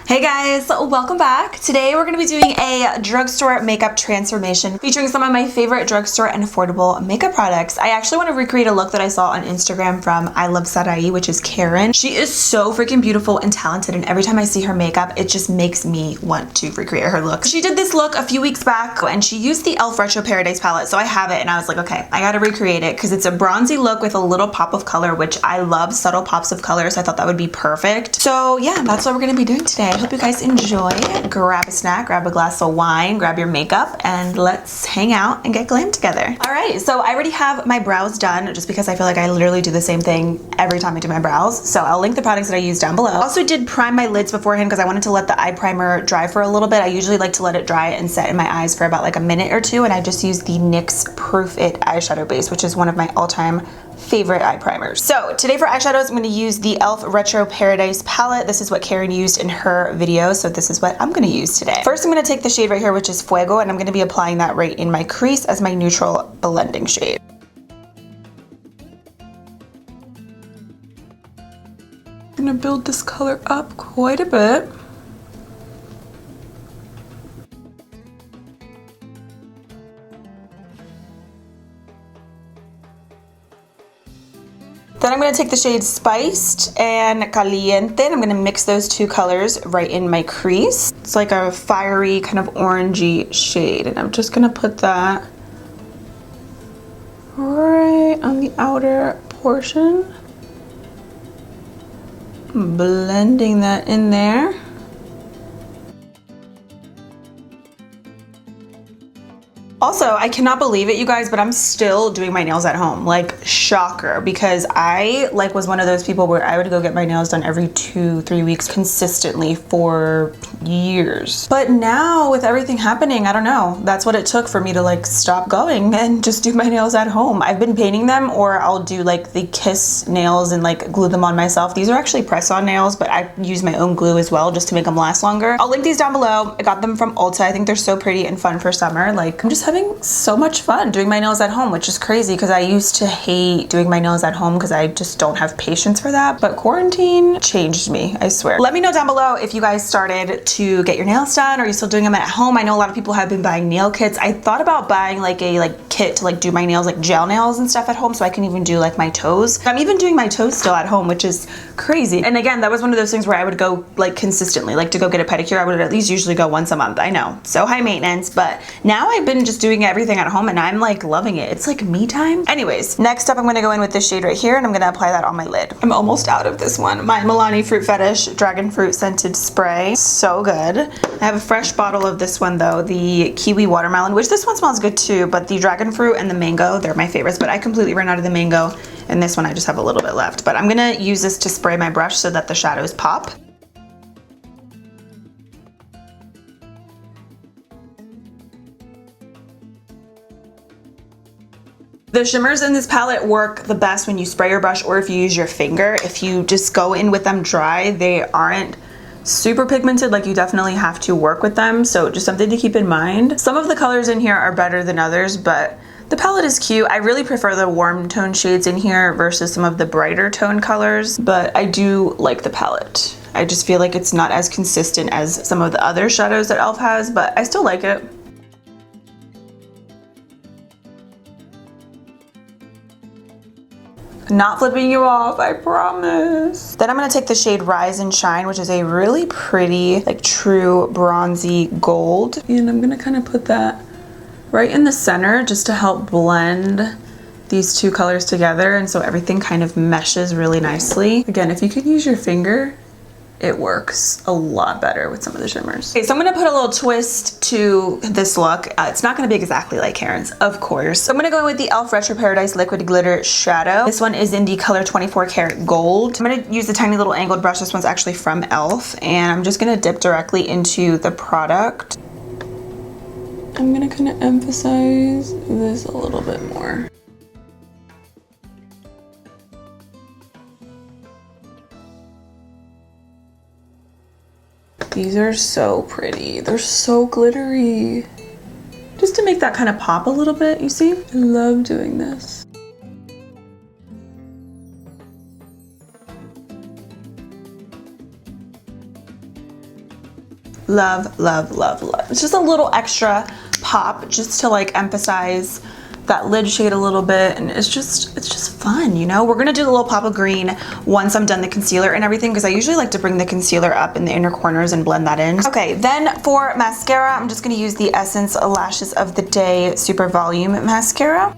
Hey guys, welcome back. Today we're going to be doing a drugstore makeup transformation featuring some of my favorite drugstore and affordable makeup products. I actually want to recreate a look that I saw on Instagram from iluvsarahii, which is Karen. She is so freaking beautiful and talented, and every time I see her makeup, it just makes me want to recreate her look. She did this look a few weeks back and she used the e.l.f. Retro Paradise palette, so I have it and I was like, okay, I gotta recreate it because it's a bronzy look with a little pop of color, which I love subtle pops of color, so I thought that would be perfect. So yeah, that's what we're gonna be doing today. I hope you guys enjoy. Grab a snack, grab a glass of wine, grab your makeup, and let's hang out and get glam together. All right, so I already have my brows done just because I feel like I literally do the same thing every time I do my brows. So I'll link the products that I use down below. I also did prime my lids beforehand because I wanted to let the eye primer dry for a little bit. I usually like to let it dry and set in my eyes for about like a minute or two, and I just use the NYX Proof It eyeshadow base, which is one of my all-time favorite eye primers. So today for eyeshadows, I'm going to use the e.l.f. Retro Paradise palette. This is what Karen used in her video, so this is what I'm going to use today. First, I'm going to take the shade right here, which is Fuego, and I'm going to be applying that right in my crease as my neutral blending shade. I'm going to build this color up quite a bit. Then I'm going to take the shades Spiced and Caliente, and I'm going to mix those two colors right in my crease. It's like a fiery kind of orangey shade, and I'm just going to put that right on the outer portion. Blending that in there. Also, I cannot believe it, you guys, but I'm still doing my nails at home. Like, shocker, because I was one of those people where I would go get my nails done every 2-3 weeks consistently for years. But now with everything happening, I don't know, that's what it took for me to like stop going and just do my nails at home. I've been painting them, or I'll do like the Kiss nails and like glue them on myself. These are actually press-on nails, but I use my own glue as well just to make them last longer. I'll link these down below. I got them from Ulta. I think they're so pretty and fun for summer. Like, I'm just having so much fun doing my nails at home, which is crazy because I used to hate doing my nails at home because I just don't have patience for that. But quarantine changed me, I swear. Let me know down below if you guys started to get your nails done, or are you still doing them at home? I know a lot of people have been buying nail kits. I thought about buying like a kit to like do my nails, like gel nails and stuff at home, so I can even do like my toes. I'm even doing my toes still at home, which is crazy. And again, that was one of those things where I would go like consistently, like to go get a pedicure, I would at least usually go once a month. I know, so high maintenance, but now I've been just doing everything at home and I'm like loving it. It's like me time. Anyways, next up I'm gonna go in with this shade right here and I'm gonna apply that on my lid. I'm almost out of this one. My Milani Fruit Fetish Dragon Fruit Scented Spray. So good. I have a fresh bottle of this one though, the Kiwi Watermelon, which this one smells good too, but the Dragon Fruit and the Mango, they're my favorites, but I completely ran out of the Mango, and this one I just have a little bit left. But I'm gonna use this to spray my brush so that the shadows pop. The shimmers in this palette work the best when you spray your brush or if you use your finger. If you just go in with them dry, they aren't super pigmented. Like, you definitely have to work with them, so just something to keep in mind. Some of the colors in here are better than others, but the palette is cute. I really prefer the warm tone shades in here versus some of the brighter tone colors, but I do like the palette. I just feel like it's not as consistent as some of the other shadows that e.l.f. has, but I still like it. Not flipping you off, I promise. Then I'm gonna take the shade Rise and Shine, which is a really pretty, like true bronzy gold. And I'm gonna kind of put that right in the center just to help blend these two colors together, and so everything kind of meshes really nicely. Again, if you could use your finger, it works a lot better with some of the shimmers. Okay, so I'm gonna put a little twist to this look. It's not gonna be exactly like Karen's, of course. So I'm gonna go in with the e.l.f. Retro Paradise Liquid Glitter Shadow. This one is in the color 24 Karat Gold. I'm gonna use the tiny little angled brush. This one's actually from e.l.f. and I'm just gonna dip directly into the product. I'm gonna kind of emphasize this a little bit more. These are so pretty. They're so glittery. Just to make that kind of pop a little bit, you see? I love doing this. Love, love, love, love. It's just a little extra pop just to like emphasize that lid shade a little bit, and it's just fun, you know? We're gonna do a little pop of green once I'm done the concealer and everything, because I usually like to bring the concealer up in the inner corners and blend that in. Okay, then for mascara, I'm just gonna use the Essence Lashes of the Day Super Volume Mascara.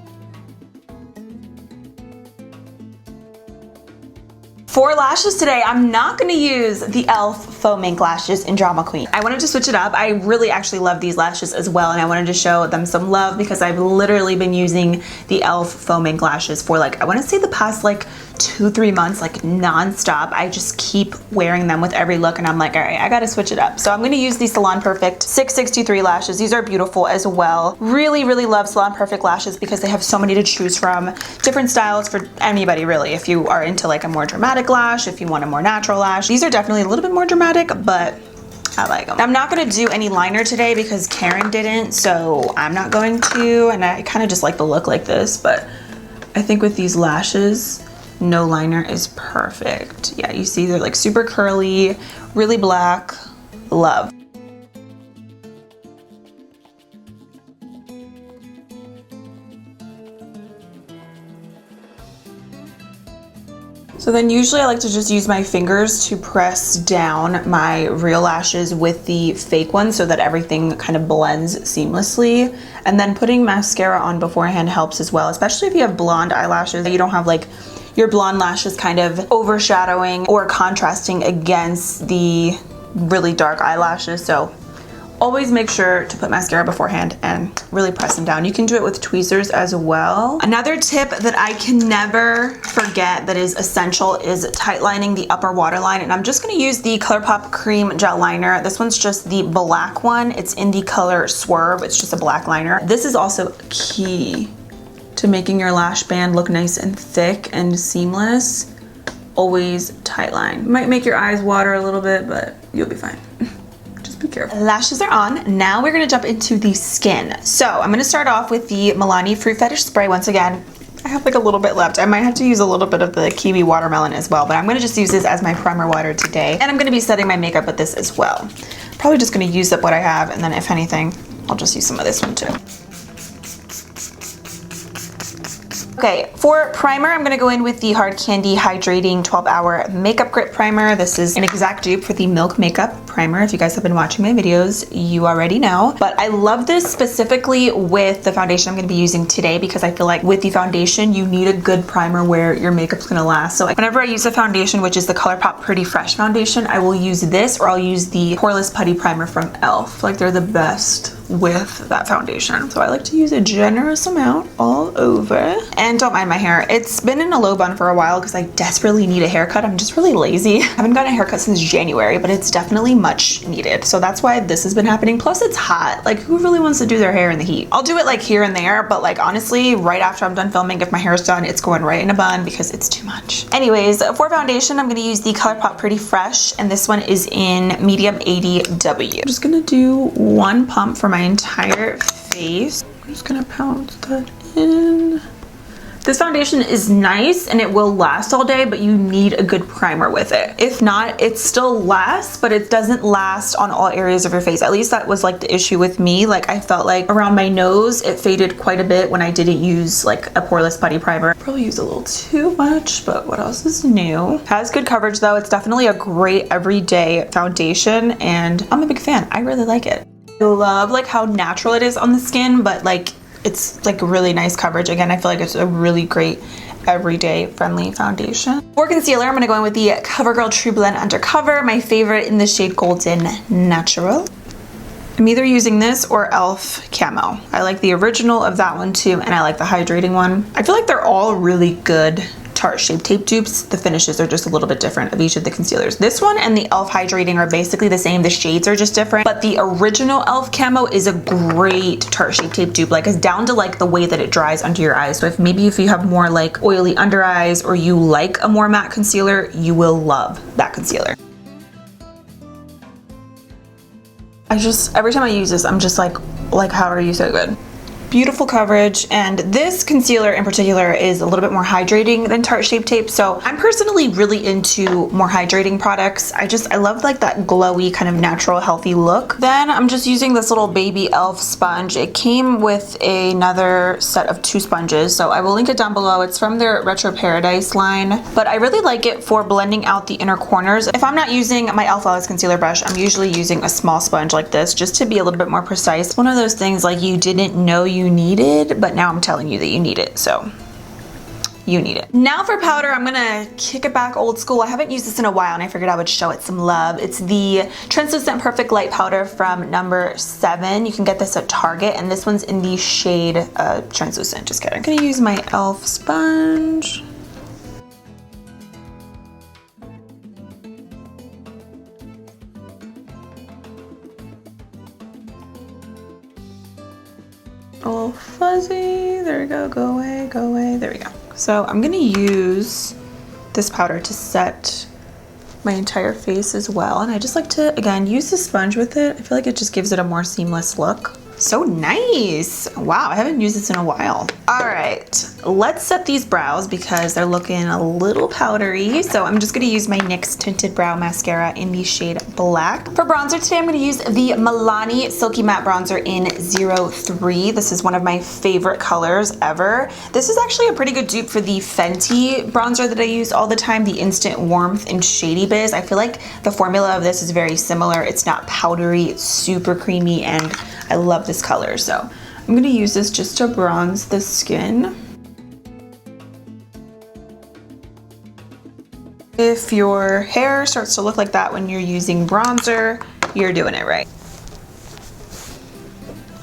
For lashes today, I'm not gonna use the e.l.f. Faux Mink Lashes in Drama Queen. I wanted to switch it up. I really actually love these lashes as well, and I wanted to show them some love because I've literally been using the e.l.f. Faux Mink Lashes for like, I wanna say the past like 2-3 months, like non-stop. I just keep wearing them with every look, and I'm like, all right, I gotta switch it up. So I'm gonna use the Salon Perfect 663 lashes. These are beautiful as well. Really, really love Salon Perfect lashes because they have so many to choose from. Different styles for anybody really. If you are into like a more dramatic lash, if you want a more natural lash. These are definitely a little bit more dramatic, but I like them. I'm not gonna do any liner today because Karen didn't, so I'm not going to, and I kind of just like the look like this, but I think with these lashes, no liner is perfect. Yeah, you see they're like super curly, really black, love. So then usually I like to just use my fingers to press down my real lashes with the fake ones so that everything kind of blends seamlessly. And then putting mascara on beforehand helps as well, especially if you have blonde eyelashes. You don't have like your blonde lashes kind of overshadowing or contrasting against the really dark eyelashes. So always make sure to put mascara beforehand and really press them down. You can do it with tweezers as well. Another tip that I can never forget that is essential is tight lining the upper waterline. And I'm just gonna use the ColourPop Cream Gel Liner. This one's just the black one. It's in the color Swerve. It's just a black liner. This is also key to making your lash band look nice and thick and seamless. Always tight line. Might make your eyes water a little bit, but you'll be fine. Be careful. Lashes are on. Now we're gonna jump into the skin. So I'm gonna start off with the Milani Fruit Fetish Spray. Once again, I have like a little bit left. I might have to use a little bit of the Kiwi Watermelon as well, but I'm gonna just use this as my primer water today. And I'm gonna be setting my makeup with this as well. Probably just gonna use up what I have, and then if anything, I'll just use some of this one too. Okay, for primer, I'm gonna go in with the Hard Candy Hydrating 12-Hour Makeup Grip Primer. This is an exact dupe for the Milk Makeup Primer. If you guys have been watching my videos, you already know. But I love this specifically with the foundation I'm gonna be using today because I feel like with the foundation, you need a good primer where your makeup's gonna last. So whenever I use a foundation, which is the ColourPop Pretty Fresh foundation, I will use this or I'll use the Poreless Putty Primer from e.l.f. Like they're the best with that foundation. So I like to use a generous amount all over. And don't mind my hair. It's been in a low bun for a while because I desperately need a haircut. I'm just really lazy. I haven't gotten a haircut since January, but it's definitely much needed. So that's why this has been happening. Plus it's hot. Like who really wants to do their hair in the heat? I'll do it like here and there, but like honestly, right after I'm done filming, if my hair's done, it's going right in a bun because it's too much. Anyways, for foundation, I'm gonna use the ColourPop Pretty Fresh, and this one is in medium 80W. I'm just gonna do one pump for my entire face. I'm just gonna pounce that in. This foundation is nice and it will last all day, but you need a good primer with it. If not, it still lasts, but it doesn't last on all areas of your face. At least that was like the issue with me. Like I felt like around my nose, it faded quite a bit when I didn't use like a poreless putty primer. Probably used a little too much, but what else is new? Has good coverage though. It's definitely a great everyday foundation and I'm a big fan. I really like it. I love like how natural it is on the skin, but like it's like really nice coverage. Again, I feel like it's a really great everyday friendly foundation. For concealer, I'm gonna go in with the CoverGirl True Blend Undercover, my favorite in the shade Golden Natural. I'm either using this or e.l.f. Camo. I like the original of that one too, and I like the hydrating one. I feel like they're all really good Tarte Shape Tape dupes. The finishes are just a little bit different of each of the concealers. This one and the e.l.f. Hydrating are basically the same. The shades are just different, but the original e.l.f. Camo is a great Tarte Shape Tape dupe. Like it's down to like the way that it dries under your eyes. So if you have more like oily under eyes or you like a more matte concealer, you will love that concealer. Every time I use this, I'm just like how are you so good? beautiful coverage, and this concealer in particular is a little bit more hydrating than Tarte Shape Tape, so I'm personally really into more hydrating products. I love like that glowy kind of natural healthy look. Then I'm just using this little baby e.l.f. sponge. It came with another set of 2 sponges, so I will link it down below. It's from their Retro Paradise line, but I really like it for blending out the inner corners. If I'm not using my e.l.f. Flawless Concealer brush, I'm usually using a small sponge like this just to be a little bit more precise. One of those things like you didn't know you needed, but now I'm telling you that you need it, so you need it. Now for powder, I'm gonna kick it back old school. I haven't used this in a while and I figured I would show it some love. It's the Translucent Perfect Light Powder from number 7. You can get this at Target, and this one's in the shade Translucent. Just kidding. I'm gonna use my e.l.f. sponge. All fuzzy, there we go, go away, there we go. So I'm gonna use this powder to set my entire face as well, and I just like to, again, use the sponge with it. I feel like it just gives it a more seamless look. So nice. Wow, I haven't used this in a while. All right, let's set these brows because they're looking a little powdery. So I'm just gonna use my NYX Tinted Brow Mascara in the shade Black. For bronzer today, I'm gonna use the Milani Silky Matte Bronzer in 03. This is one of my favorite colors ever. This is actually a pretty good dupe for the Fenty bronzer that I use all the time, the Instant Warmth in Shady Biz. I feel like the formula of this is very similar. It's not powdery, it's super creamy, and I love this color. So I'm gonna use this just to bronze the skin. If your hair starts to look like that when you're using bronzer, you're doing it right.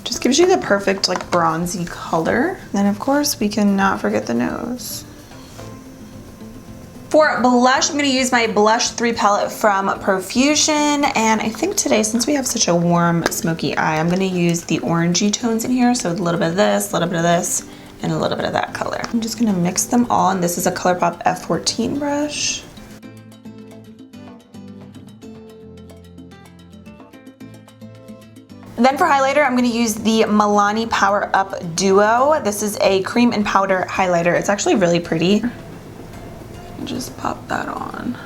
Just gives you the perfect like bronzy color. Then of course we cannot forget the nose. For blush, I'm gonna use my Blush 3 palette from Profusion, and I think today, since we have such a warm smoky eye, I'm gonna use the orangey tones in here, so a little bit of this, a little bit of this, and a little bit of that color. I'm just gonna mix them all, and this is a ColourPop F14 brush. Then for highlighter, I'm gonna use the Milani Power Up Duo. This is a cream and powder highlighter. It's actually really pretty. Just pop that on.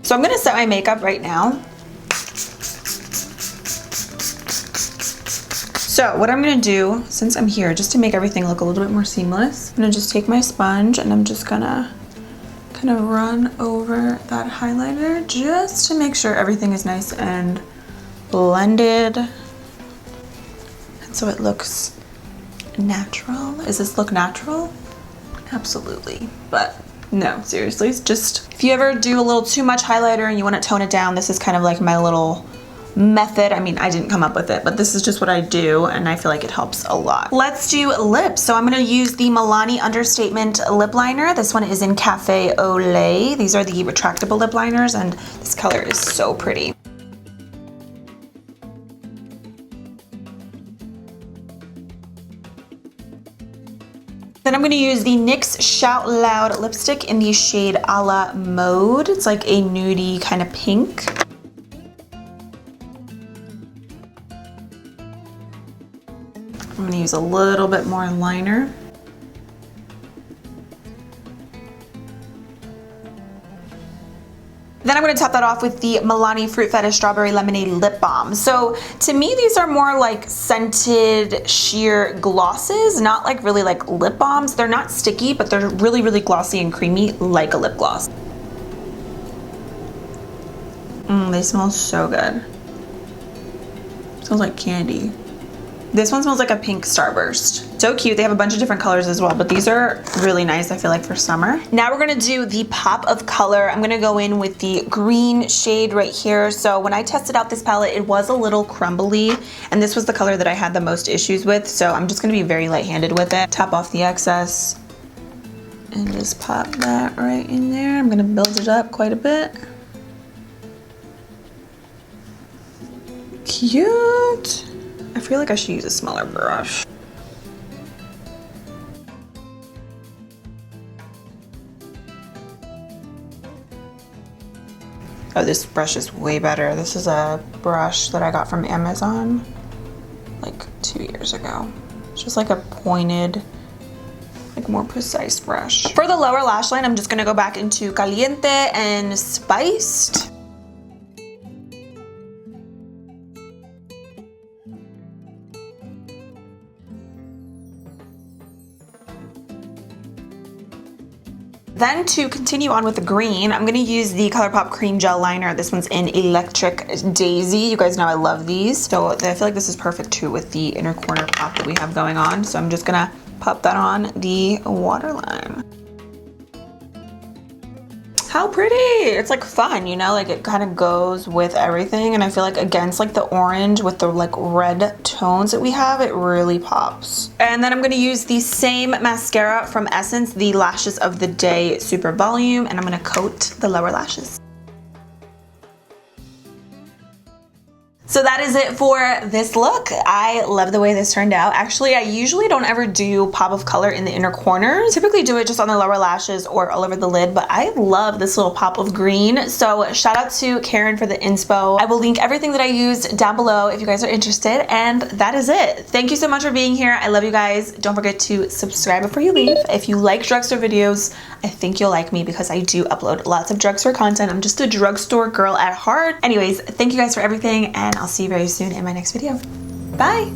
So I'm gonna set my makeup right now. So what I'm gonna do, since I'm here, just to make everything look a little bit more seamless, I'm gonna just take my sponge and I'm just gonna kind of run over that highlighter just to make sure everything is nice and blended. So it looks natural. Does this look natural? Absolutely. But no, seriously, it's just, if you ever do a little too much highlighter and you want to tone it down, this is kind of like my little method. I mean, I didn't come up with it, but this is just what I do, and I feel like it helps a lot. Let's do lips. So I'm gonna use the Milani Understatement lip liner. This one is in Cafe au Lait. These are the retractable lip liners, and this color is so pretty. Then I'm gonna use the NYX Shout Loud lipstick in the shade A La Mode. It's like a nudie kind of pink. I'm gonna use a little bit more liner. Then I'm gonna top that off with the Milani Fruit Fetish Strawberry Lemonade Lip Balm. So to me, these are more like scented sheer glosses, not like really like lip balms. They're not sticky, but they're really, really glossy and creamy like a lip gloss. They smell so good. Smells like candy. This one smells like a pink Starburst. So cute. They have a bunch of different colors as well, but these are really nice, I feel like, for summer. Now we're gonna do the pop of color. I'm gonna go in with the green shade right here. So when I tested out this palette, it was a little crumbly, and this was the color that I had the most issues with, so I'm just gonna be very light-handed with it. Tap off the excess and just pop that right in there. I'm gonna build it up quite a bit. Cute. I feel like I should use a smaller brush. Oh, this brush is way better. This is a brush that I got from Amazon like 2 years ago. It's just like a pointed, like more precise brush. For the lower lash line, I'm just gonna go back into Caliente and Spiced. Then to continue on with the green, I'm gonna use the ColourPop Cream Gel Liner. This one's in Electric Daisy. You guys know I love these. So I feel like this is perfect too with the inner corner pop that we have going on. So I'm just gonna pop that on the waterline. How pretty! It's like fun, you know, like it kind of goes with everything, and I feel like against like the orange with the like red tones that we have, it really pops. And then I'm gonna use the same mascara from Essence, the Lashes of the Day Super Volume, and I'm gonna coat the lower lashes. So that is it for this look. I love the way this turned out. Actually, I usually don't ever do pop of color in the inner corners. Typically do it just on the lower lashes or all over the lid, but I love this little pop of green. So shout out to Karen for the inspo. I will link everything that I used down below if you guys are interested, and that is it. Thank you so much for being here. I love you guys. Don't forget to subscribe before you leave. If you like drugstore videos, I think you'll like me because I do upload lots of drugstore content. I'm just a drugstore girl at heart. Anyways, thank you guys for everything, and I'll see you very soon in my next video. Bye!